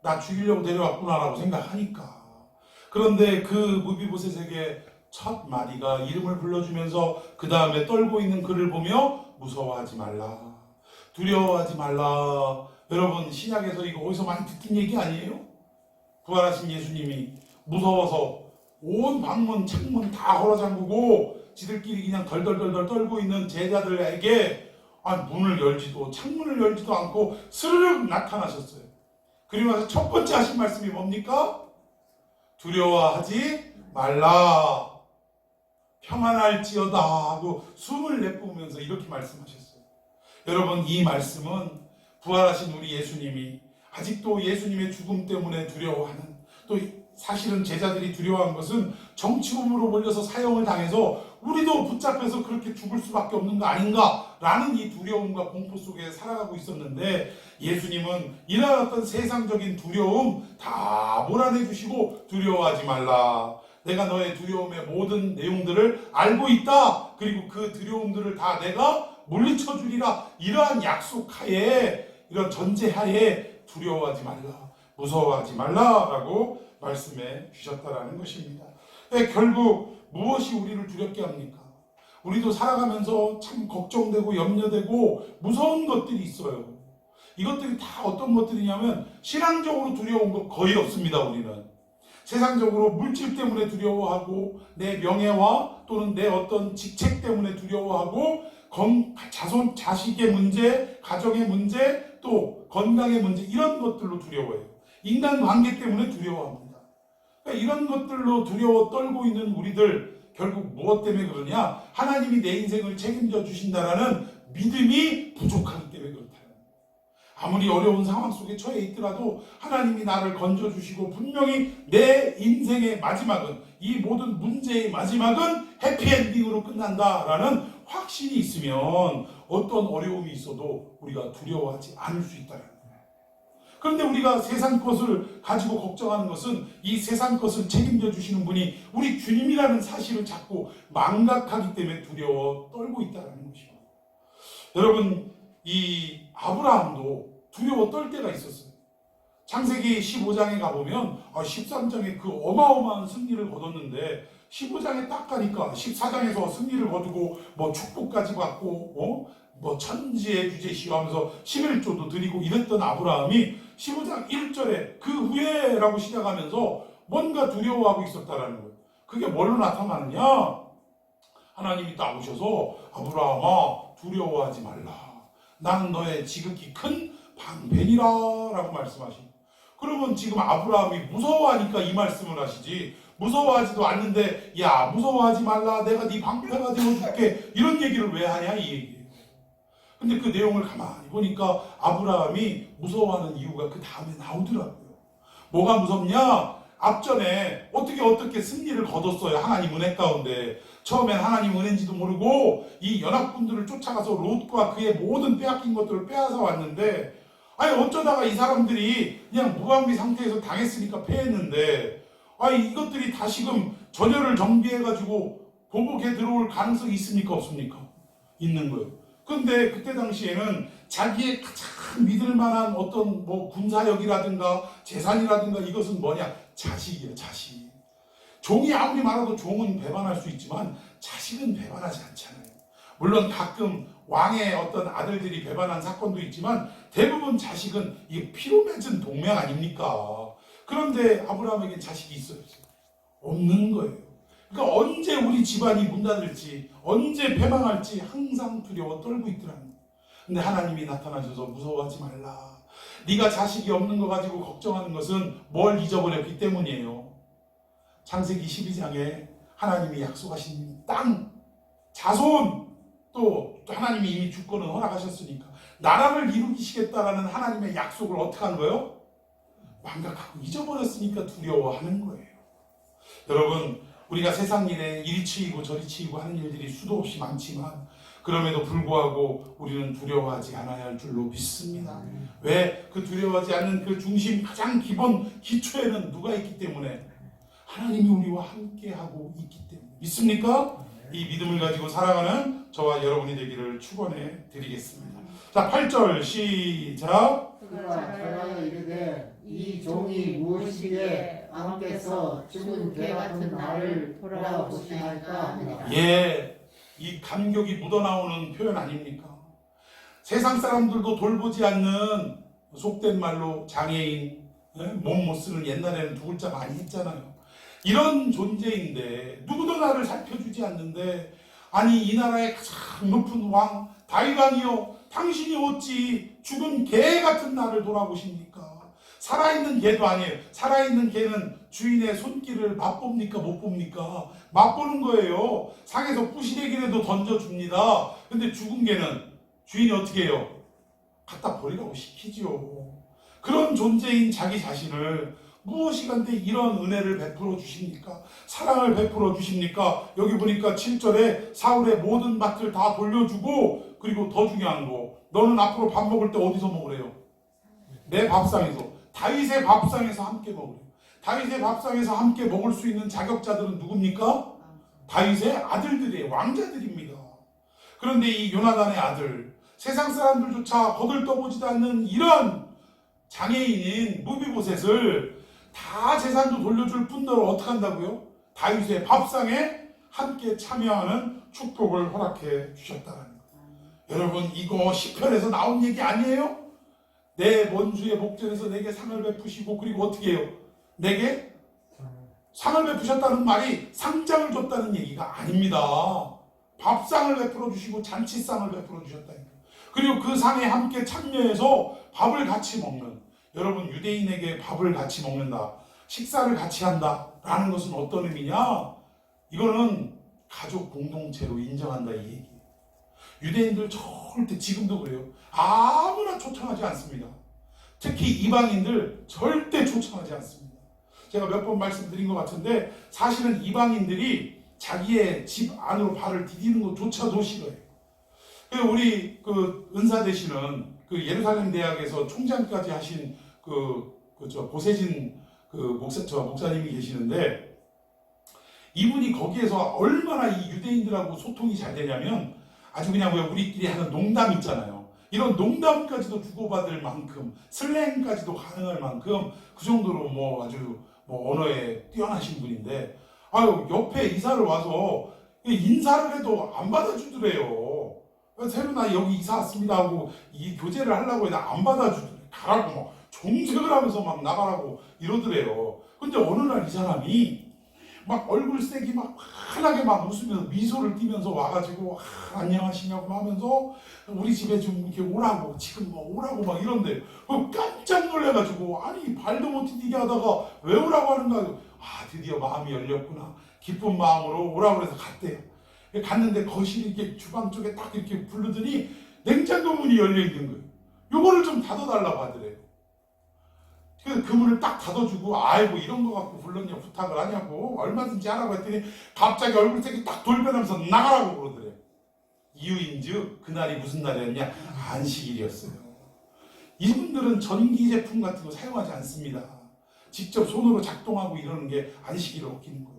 나 죽이려고 데려왔구나라고 생각하니까. 그런데 그 무비보셋에게 첫 마디가 이름을 불러주면서 그 다음에 떨고 있는 그를 보며 무서워하지 말라, 두려워하지 말라. 여러분, 신약에서 이거 어디서 많이 듣긴 얘기 아니에요? 부활하신 예수님이 무서워서 온 방문 창문 다 걸어잠그고 지들끼리 그냥 덜덜덜덜 떨고 있는 제자들에게 문을 열지도 창문을 열지도 않고 스르륵 나타나셨어요. 그리고 나서 첫 번째 하신 말씀이 뭡니까? 두려워하지 말라, 평안할지어다 하고 숨을 내뿜으면서 이렇게 말씀하셨어요. 여러분, 이 말씀은 부활하신 우리 예수님이 아직도 예수님의 죽음 때문에 두려워하는, 또 사실은 제자들이 두려워한 것은 정치범으로 몰려서 사형을 당해서 우리도 붙잡혀서 그렇게 죽을 수밖에 없는 거 아닌가 라는 이 두려움과 공포 속에 살아가고 있었는데, 예수님은 이러한 어떤 세상적인 두려움 다 몰아내 주시고 두려워하지 말라, 내가 너의 두려움의 모든 내용들을 알고 있다, 그리고 그 두려움들을 다 내가 물리쳐 주리라, 이러한 약속하에, 이런 전제하에 두려워하지 말라, 무서워하지 말라라고 말씀해 주셨다라는 것입니다. 결국 무엇이 우리를 두렵게 합니까? 우리도 살아가면서 참 걱정되고 염려되고 무서운 것들이 있어요. 이것들이 다 어떤 것들이냐면 신앙적으로 두려운 거 거의 없습니다. 우리는 세상적으로 물질 때문에 두려워하고, 내 명예와 또는 내 어떤 직책 때문에 두려워하고, 자식의 문제, 가정의 문제, 또 건강의 문제, 이런 것들로 두려워해요. 인간관계 때문에 두려워합니다. 그러니까 이런 것들로 두려워 떨고 있는 우리들, 결국 무엇 때문에 그러냐? 하나님이 내 인생을 책임져 주신다라는 믿음이 부족하기 때문에 그렇다. 아무리 어려운 상황 속에 처해 있더라도 하나님이 나를 건져주시고, 분명히 내 인생의 마지막은, 이 모든 문제의 마지막은 해피엔딩으로 끝난다라는 확신이 있으면 어떤 어려움이 있어도 우리가 두려워하지 않을 수 있다는 거예요. 그런데 우리가 세상 것을 가지고 걱정하는 것은 이 세상 것을 책임져 주시는 분이 우리 주님이라는 사실을 자꾸 망각하기 때문에 두려워 떨고 있다는 것이죠. 여러분, 이 아브라함도 두려워 떨 때가 있었어요. 창세기 15장에 가보면 13장에 그 어마어마한 승리를 거뒀는데 15장에 딱 가니까 14장에서 승리를 거두고 뭐 축복까지 받고 뭐 천지의 주제시여 하면서 11조도 드리고 이랬던 아브라함이 15장 1절에 그 후에라고 시작하면서 뭔가 두려워하고 있었다라는 거예요. 그게 뭘로 나타나느냐? 하나님이 딱 오셔서 아브라함아 두려워하지 말라, 나는 너의 지극히 큰 방편이라 라고 말씀하십니다. 그러면 지금 아브라함이 무서워하니까 이 말씀을 하시지, 무서워하지도 않는데 야 무서워하지 말라, 내가 네 방패가 되어줄게, 이런 얘기를 왜 하냐 이 얘기예요. 근데 그 내용을 가만히 보니까 아브라함이 무서워하는 이유가 그 다음에 나오더라고요. 뭐가 무섭냐? 앞전에 어떻게 승리를 거뒀어요. 하나님 은혜 가운데. 처음엔 하나님 은혜인지도 모르고 이 연합군들을 쫓아가서 롯과 그의 모든 빼앗긴 것들을 빼앗아 왔는데, 어쩌다가 이 사람들이 그냥 무방비 상태에서 당했으니까 패했는데, 이것들이 다시금 전열을 정비해가지고 보복해 들어올 가능성이 있습니까? 없습니까? 있는 거예요. 근데 그때 당시에는 자기의 가장 믿을 만한 어떤 뭐 군사력이라든가 재산이라든가, 이것은 뭐냐? 자식이에요, 자식. 종이 아무리 많아도 종은 배반할 수 있지만 자식은 배반하지 않잖아요. 물론 가끔 왕의 어떤 아들들이 배반한 사건도 있지만 대부분 자식은 이게 피로 맺은 동맹 아닙니까? 그런데 아브라함에게 자식이 있어요? 없는 거예요. 그러니까 언제 우리 집안이 문 닫을지, 언제 패망할지 항상 두려워 떨고 있더라는 거예요. 근데 하나님이 나타나셔서 무서워하지 말라, 네가 자식이 없는 거 가지고 걱정하는 것은 뭘 잊어버렸기 때문이에요. 창세기 12장에 하나님이 약속하신 땅, 자손, 또 하나님이 이미 주권을 허락하셨으니까 나라를 이루시겠다라는 하나님의 약속을 어떻게 하는 거예요? 망각하고 잊어버렸으니까 두려워하는 거예요. 여러분, 우리가 세상 일에 이리 치이고 저리 치이고 하는 일들이 수도 없이 많지만 그럼에도 불구하고 우리는 두려워하지 않아야 할 줄로 믿습니다. 왜? 그 두려워하지 않는 그 중심, 가장 기본 기초에는 누가 있기 때문에? 하나님이 우리와 함께하고 있기 때문에. 믿습니까? 이 믿음을 가지고 살아가는 저와 여러분이 되기를 축원해 드리겠습니다. 자, 8절 시작. 그가 전하여 이르되 이 종이 무엇이기에 왕께서 죽은 개 같은 나를 돌아보시나이까 하니라. 예, 이 감격이 묻어나오는 표현 아닙니까? 세상 사람들도 돌보지 않는, 속된 말로 장애인, 몸 못 쓰는, 옛날에는 두 글자 많이 했잖아요. 이런 존재인데 누구도 나를 살펴주지 않는데, 아니 이 나라의 가장 높은 왕 다윗 왕이여, 당신이 어찌 죽은 개 같은 나를 돌아보십니까? 살아있는 개도 아니에요. 살아있는 개는 주인의 손길을 맛봅니까? 못 봅니까? 맛보는 거예요. 상에서 부시래기라도 던져줍니다. 근데 죽은 개는 주인이 어떻게 해요? 갖다 버리라고 시키지요. 그런 존재인 자기 자신을 무엇이 간데 이런 은혜를 베풀어 주십니까? 사랑을 베풀어 주십니까? 여기 보니까 7절에 사울의 모든 밭을 다 돌려주고, 그리고 더 중요한 거, 너는 앞으로 밥 먹을 때 어디서 먹으래요? 내 밥상에서, 다윗의 밥상에서 함께 먹으래요. 다윗의 밥상에서 함께 먹을 수 있는 자격자들은 누굽니까? 다윗의 아들들이에요. 왕자들입니다. 그런데 이 요나단의 아들, 세상 사람들조차 거들떠보지도 않는 이런 장애인인 무비보셋을 다 재산도 돌려줄 뿐더러 어떻게 한다고요? 다윗의 밥상에 함께 참여하는 축복을 허락해 주셨다는 거예요. 여러분, 이거 시편에서 나온 얘기 아니에요? 내 원수의 목전에서 내게 상을 베푸시고, 그리고 어떻게 해요? 내게 상을 베푸셨다는 말이 상장을 줬다는 얘기가 아닙니다. 밥상을 베풀어 주시고 잔치상을 베풀어 주셨다니까. 그리고 그 상에 함께 참여해서 밥을 같이 먹는, 여러분, 유대인에게 밥을 같이 먹는다, 식사를 같이 한다 라는 것은 어떤 의미냐? 이거는 가족 공동체로 인정한다 이 얘기예요. 유대인들 절대, 지금도 그래요, 아무나 초청하지 않습니다. 특히 이방인들 절대 초청하지 않습니다. 제가 몇 번 말씀드린 것 같은데, 사실은 이방인들이 자기의 집 안으로 발을 디디는 것조차도 싫어해요. 우리 그 은사 되시는 그 예루살렘 대학에서 총장까지 하신 고세진 목사님이 계시는데, 이분이 거기에서 얼마나 이 유대인들하고 소통이 잘 되냐면, 아주 그냥 왜 우리끼리 하는 농담 있잖아요. 이런 농담까지도 주고받을 만큼, 슬랭까지도 가능할 만큼 그 정도로 아주 언어에 뛰어나신 분인데, 옆에 이사를 와서 인사를 해도 안 받아주더래요. 새로 나 여기 이사 왔습니다 하고 이 교제를 하려고 해도 안 받아주더래. 가라고 종색을 하면서 나가라고 이러더래요. 근데 어느 날 이 사람이 얼굴색이 환하게 웃으면서 미소를 띠면서 와가지고, 안녕하시냐고 하면서 우리 집에 좀 이렇게 오라고, 지금 오라고 이런데, 깜짝 놀래가지고, 아니 발도 못 디디게 하다가 왜 오라고 하는가. 드디어 마음이 열렸구나, 기쁜 마음으로 오라고 해서 갔대요. 갔는데 거실 이렇게 주방 쪽에 딱 이렇게 부르더니 냉장고 문이 열려 있는 거예요. 요거를 좀 닫아달라고 하더래요. 그래서 그 문을 딱 닫아주고, 아이고 이런 거 갖고 불렀냐, 부탁을 하냐고, 얼마든지 하라고 했더니 갑자기 얼굴색이 딱 돌변하면서 나가라고 그러더래요. 이유인즉 그날이 무슨 날이었냐? 안식일이었어요. 이분들은 전기 제품 같은 거 사용하지 않습니다. 직접 손으로 작동하고 이러는 게 안식일을 어기는 거예요.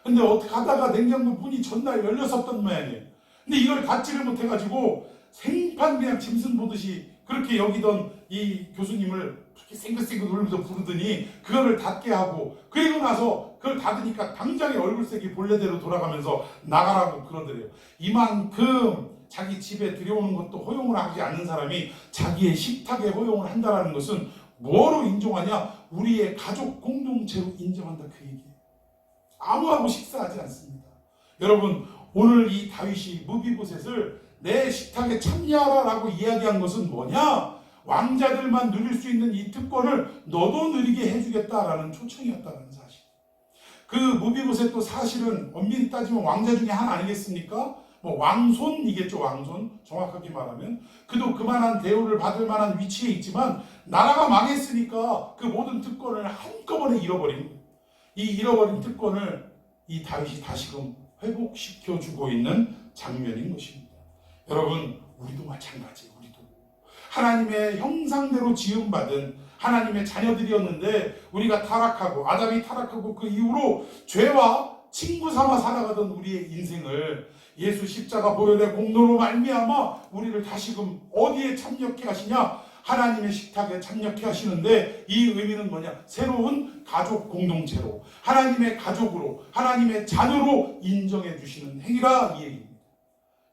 근데 어떻게 하다가 냉장고 문이 전날 열렸었던 모양이에요. 근데 이걸 닫지를 못해가지고 생판 그냥 짐승 보듯이 그렇게 여기던 이 교수님을 그렇게 생긋생긋 울면서 부르더니 그거를 닫게 하고, 그리고 나서 그걸 닫으니까 당장에 얼굴색이 본래대로 돌아가면서 나가라고 그러더래요. 이만큼 자기 집에 들여오는 것도 허용을 하지 않는 사람이 자기의 식탁에 허용을 한다는 것은 뭐로 인정하냐? 우리의 가족 공동체로 인정한다, 그 얘기예요. 아무하고 식사하지 않습니다. 여러분, 오늘 이 다윗이 무비보셋을 내 식탁에 참여하라라고 이야기한 것은 뭐냐? 왕자들만 누릴 수 있는 이 특권을 너도 누리게 해주겠다라는 초청이었다는 사실. 그 무비보셋도 사실은 엄밀히 따지면 왕자 중에 하나 아니겠습니까? 왕손이겠죠, 왕손. 정확하게 말하면 그도 그만한 대우를 받을 만한 위치에 있지만 나라가 망했으니까 그 모든 특권을 한꺼번에 잃어버린 거예요. 이 잃어버린 특권을 이 다윗이 다시금 회복시켜주고 있는 장면인 것입니다. 여러분, 우리도 마찬가지예요. 우리도 하나님의 형상대로 지음받은 하나님의 자녀들이었는데, 우리가 타락하고, 아담이 타락하고 그 이후로 죄와 친구 삼아 살아가던 우리의 인생을 예수 십자가 보혈의 공로로 말미암아 우리를 다시금 어디에 참여케 하시냐? 하나님의 식탁에 참여케 하시는데, 이 의미는 뭐냐? 새로운 가족 공동체로, 하나님의 가족으로, 하나님의 자녀로 인정해 주시는 행위라 이 얘기입니다.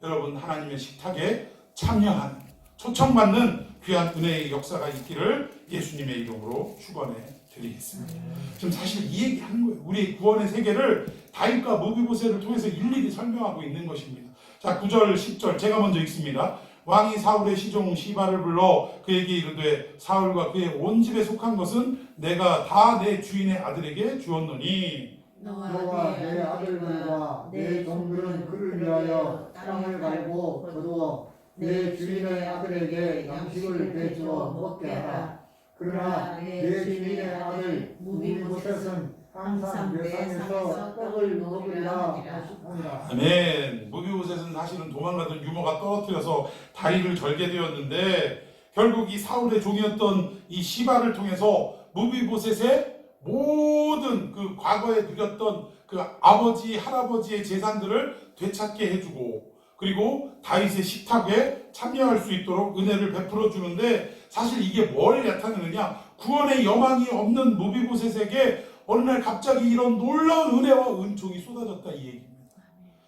여러분, 하나님의 식탁에 참여하는, 초청받는 귀한 은혜의 역사가 있기를 예수님의 이름으로 축원해 드리겠습니다. 지금 사실 이 얘기하는 거예요. 우리 구원의 세계를 다윗과 무비보셋을 통해서 일일이 설명하고 있는 것입니다. 자, 9절 10절 제가 먼저 읽습니다. 왕이 사울의 시종 시바를 불러 그에게 이르되 사울과 그의 온 집에 속한 것은 내가 다 내 주인의 아들에게 주었노니 너와 내 아들들과 내 종들은 그를 위하여 땅을 갈고 거두어 내 주인의 아들에게 양식을 내주어 먹게 하라. 그러나 내 주인의 아들 무비보셋은 항상 내 상에서 떡을 먹으리라 하시니라. 아멘. 무비보셋은 사실은 도망가던 유모가 떨어뜨려서 다리를 절게 되었는데, 결국 이 사울의 종이었던 이 시바를 통해서 무비보셋의 모든 그 과거에 누렸던 그 아버지 할아버지의 재산들을 되찾게 해주고, 그리고 다윗의 식탁에 참여할 수 있도록 은혜를 베풀어 주는데, 사실 이게 뭘 나타내느냐? 구원의 여망이 없는 무비보셋에게 어느 날 갑자기 이런 놀라운 은혜와 은총이 쏟아졌다 이 얘기입니다.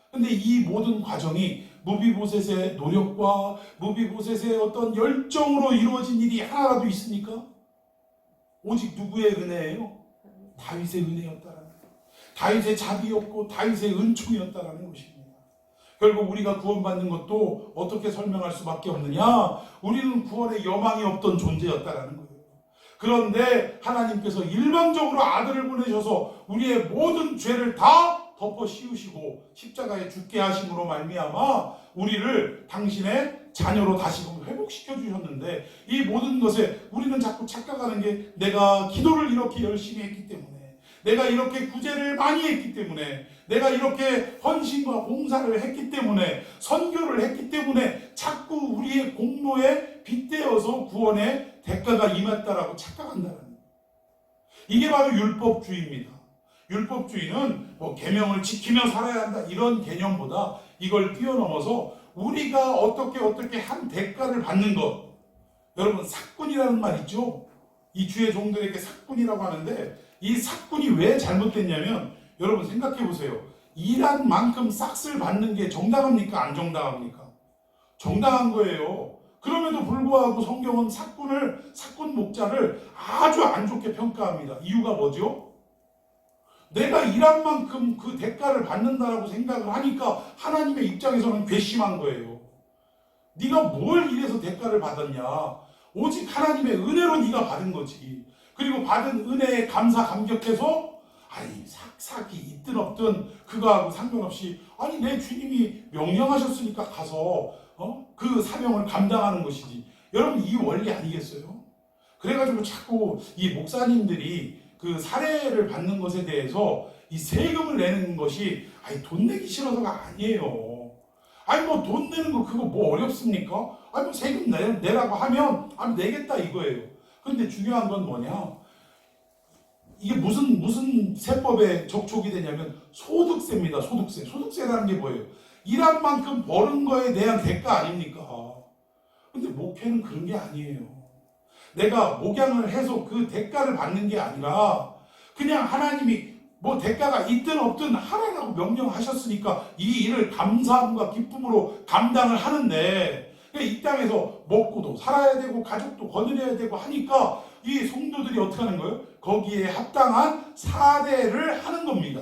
근데 이 모든 과정이 무비보셋의 노력과 무비보셋의 어떤 열정으로 이루어진 일이 하나라도 있습니까? 오직 누구의 은혜예요? 다윗의 은혜였다라는 거예요. 다윗의 자비였고 다윗의 은총이었다라는 것입니다. 결국 우리가 구원받는 것도 어떻게 설명할 수밖에 없느냐? 우리는 구원의 여망이 없던 존재였다라는 거예요. 그런데 하나님께서 일방적으로 아들을 보내셔서 우리의 모든 죄를 다 덮어 씌우시고 십자가에 죽게 하심으로 말미암아 우리를 당신의 자녀로 다시금 회복시켜 주셨는데, 이 모든 것에 우리는 자꾸 착각하는 게, 내가 기도를 이렇게 열심히 했기 때문에, 내가 이렇게 구제를 많이 했기 때문에, 내가 이렇게 헌신과 봉사를 했기 때문에, 선교를 했기 때문에 자꾸 우리의 공로에 빗대어서 구원의 대가가 임했다라고 착각한다는 거예요. 이게 바로 율법주의입니다. 율법주의는 뭐 계명을 지키며 살아야 한다 이런 개념보다 이걸 뛰어넘어서 우리가 어떻게 한 대가를 받는 것, 여러분 삭군이라는 말 있죠? 이 주의 종들에게 삭군이라고 하는데, 이 삭군이 왜 잘못됐냐면, 여러분 생각해 보세요. 일한 만큼 싹쓸 받는 게 정당합니까? 안 정당합니까? 정당한 거예요. 그럼에도 불구하고 성경은 삭군 목자를 아주 안 좋게 평가합니다. 이유가 뭐죠? 내가 일한 만큼 그 대가를 받는다라고 생각을 하니까 하나님의 입장에서는 괘씸한 거예요. 네가 뭘 일해서 대가를 받았냐? 오직 하나님의 은혜로 네가 받은 거지. 그리고 받은 은혜에 감사 감격해서 아니 삭이 있든 없든 그거하고 상관없이, 아니 내 주님이 명령하셨으니까 가서 그 사명을 감당하는 것이지. 여러분 이 원리 아니겠어요? 그래가지고 자꾸 이 목사님들이 그 사례를 받는 것에 대해서 이 세금을 내는 것이 아니 돈 내기 싫어서가 아니에요. 아니 뭐 돈 내는 거 그거 뭐 어렵습니까? 아니 뭐 세금 내라고 하면 아니 내겠다 이거예요. 근데 중요한 건 뭐냐? 이게 무슨 세법에 적촉이 되냐면 소득세입니다. 소득세. 소득세라는 게 뭐예요? 일한 만큼 버는 거에 대한 대가 아닙니까? 근데 목회는 그런 게 아니에요. 내가 목양을 해서 그 대가를 받는 게 아니라 그냥 하나님이 뭐 대가가 있든 없든 하라라고 명령하셨으니까 이 일을 감사함과 기쁨으로 감당을 하는데, 이 땅에서 먹고도 살아야 되고 가족도 거느려야 되고 하니까 이 성도들이 어떻게 하는 거예요? 거기에 합당한 사대를 하는 겁니다.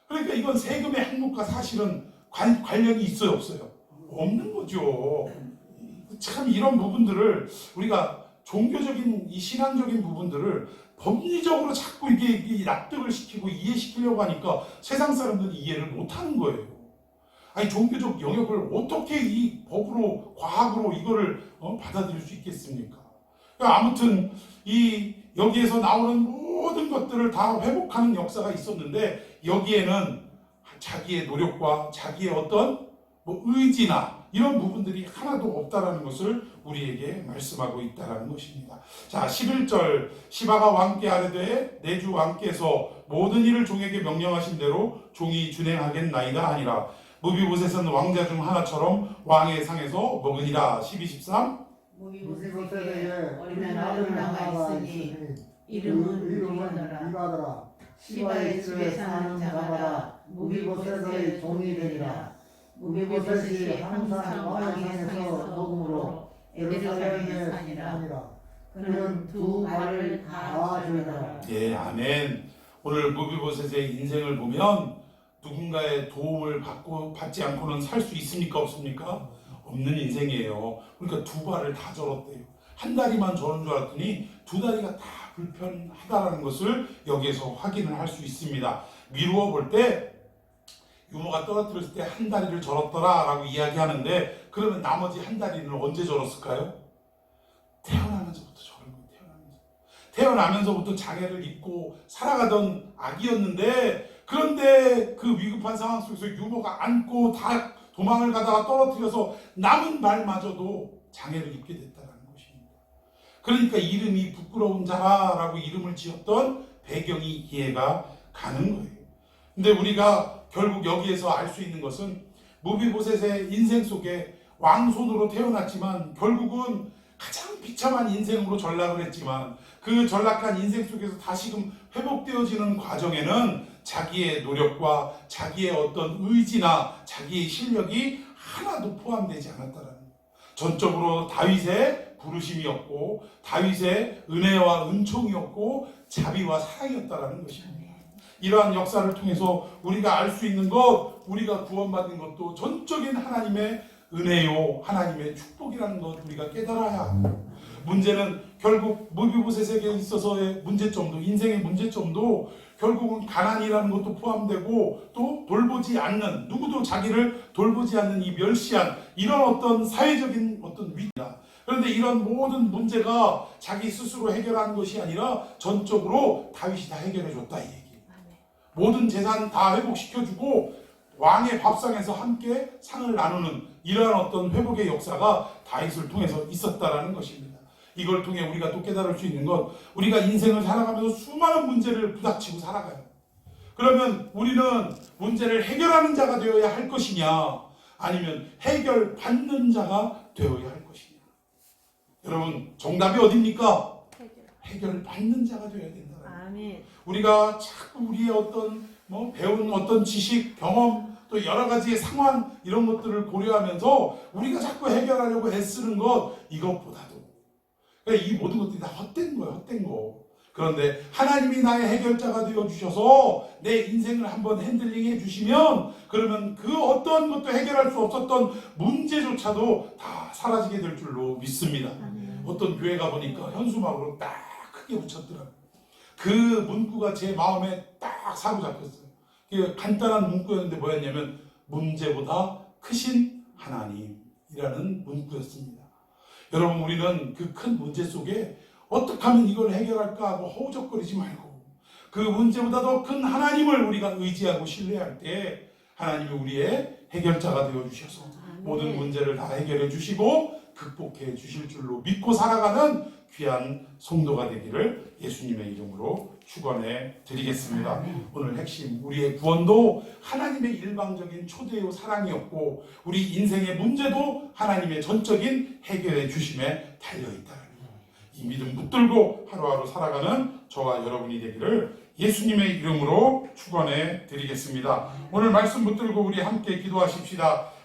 그러니까 이건 세금의 항목과 사실은 관련이 있어요, 없어요? 없는 거죠. 참 이런 부분들을 우리가 종교적인 이 신앙적인 부분들을 법리적으로 자꾸 이게 납득을 시키고 이해시키려고 하니까 세상 사람들은 이해를 못하는 거예요. 아니 종교적 영역을 어떻게 이 법으로 과학으로 이거를 받아들일 수 있겠습니까? 그러니까 아무튼 이 여기에서 나오는 모든 것들을 다 회복하는 역사가 있었는데, 여기에는 자기의 노력과 자기의 어떤 뭐 의지나 이런 부분들이 하나도 없다라는 것을 우리에게 말씀하고 있다라는 것입니다. 자, 11절 시바가 왕께 아뢰되 내 주 왕께서 모든 일을 종에게 명령하신 대로 종이 준행하겠나이다 하니라. 무비보셋은 왕자 중 하나처럼 왕의 상에서 먹으니라. 12, 13 무비보셋에게 어린 아들 하나가 있으니 이름은 미가더라. 시바의 집에 사는 자마다 무비보셋의 종이 되니라. 무비보셋이 항상 왕의 상에서 녹음으로 예루살렘에 사니라. 그는 두 발을 다 들더라. 예, 아멘. 오늘 무비보셋의 인생을 보면 누군가의 도움을 받지 않고는 살 수 있습니까? 없습니까? 없는 인생이에요. 그러니까 두 발을 다 절었대요. 한 다리만 저는 줄 알았더니 두 다리가 다 불편하다라는 것을 여기에서 확인을 할 수 있습니다. 미루어 볼 때 유모가 떨어뜨렸을 때 한 다리를 절었더라 라고 이야기하는데, 그러면 나머지 한 다리는 언제 절었을까요? 태어나면서부터 저런 거예요. 태어나면서부터 장애를 입고 살아가던 아기였는데, 그런데 그 위급한 상황 속에서 유모가 안고 다 도망을 가다가 떨어뜨려서 남은 발마저도 장애를 입게 됐다는 것입니다. 그러니까 이름이 부끄러운 자라라고 이름을 지었던 배경이 이해가 가는 거예요. 근데 우리가 결국 여기에서 알 수 있는 것은 무비보셋의 인생 속에 왕손으로 태어났지만 결국은 가장 비참한 인생으로 전락을 했지만 그 전락한 인생 속에서 다시금 회복되어지는 과정에는 자기의 노력과 자기의 어떤 의지나 자기의 실력이 하나도 포함되지 않았다는 거예요. 전적으로 다윗의 부르심이었고 다윗의 은혜와 은총이었고 자비와 사랑이었다는 것입니다. 이러한 역사를 통해서 우리가 알 수 있는 것, 우리가 구원받는 것도 전적인 하나님의 은혜요, 하나님의 축복이라는 것 우리가 깨달아야 합니다. 문제는 결국 무비보셋에게 있어서의 문제점도, 인생의 문제점도 결국은 가난이라는 것도 포함되고 또 돌보지 않는, 누구도 자기를 돌보지 않는 이 멸시한 이런 어떤 사회적인 어떤 위기다. 그런데 이런 모든 문제가 자기 스스로 해결하는 것이 아니라 전적으로 다윗이 다 해결해 줬다 이 얘기. 모든 재산 다 회복시켜주고 왕의 밥상에서 함께 상을 나누는 이러한 어떤 회복의 역사가 다윗을 통해서 있었다라는 것입니다. 이걸 통해 우리가 또 깨달을 수 있는 것, 우리가 인생을 살아가면서 수많은 문제를 부닥치고 살아가요. 그러면 우리는 문제를 해결하는 자가 되어야 할 것이냐, 아니면 해결받는 자가 되어야 할 것이냐. 여러분, 정답이 어디입니까? 해결을 받는 자가 되어야 된다. 아멘. 우리가 자꾸 우리의 어떤 배운 어떤 지식, 경험, 또 여러 가지의 상황 이런 것들을 고려하면서 우리가 자꾸 해결하려고 애쓰는 것, 이것보다도 그러니까 이 모든 것들이 다 헛된 거예요. 헛된 거. 그런데 하나님이 나의 해결자가 되어주셔서 내 인생을 한번 핸들링 해주시면, 그러면 그 어떤 것도 해결할 수 없었던 문제조차도 다 사라지게 될 줄로 믿습니다. 어떤 교회 가보니까 현수막으로 딱 크게 붙였더라고요. 그 문구가 제 마음에 딱 사로잡혔어요. 간단한 문구였는데 뭐였냐면 문제보다 크신 하나님이라는 문구였습니다. 여러분, 우리는 그 큰 문제 속에 어떻게 하면 이걸 해결할까 하고 허우적거리지 말고 그 문제보다 더 큰 하나님을 우리가 의지하고 신뢰할 때 하나님이 우리의 해결자가 되어주셔서 모든 문제를 다 해결해 주시고 극복해 주실 줄로 믿고 살아가는 귀한 성도가 되기를 예수님의 이름으로 축원해 드리겠습니다. 오늘 핵심, 우리의 구원도 하나님의 일방적인 초대요 사랑이었고 우리 인생의 문제도 하나님의 전적인 해결해 주심에 달려있다는 거예요. 이 믿음 붙들고 하루하루 살아가는 저와 여러분이 되기를 예수님의 이름으로 축원해 드리겠습니다. 오늘 말씀 붙들고 우리 함께 기도하십시다.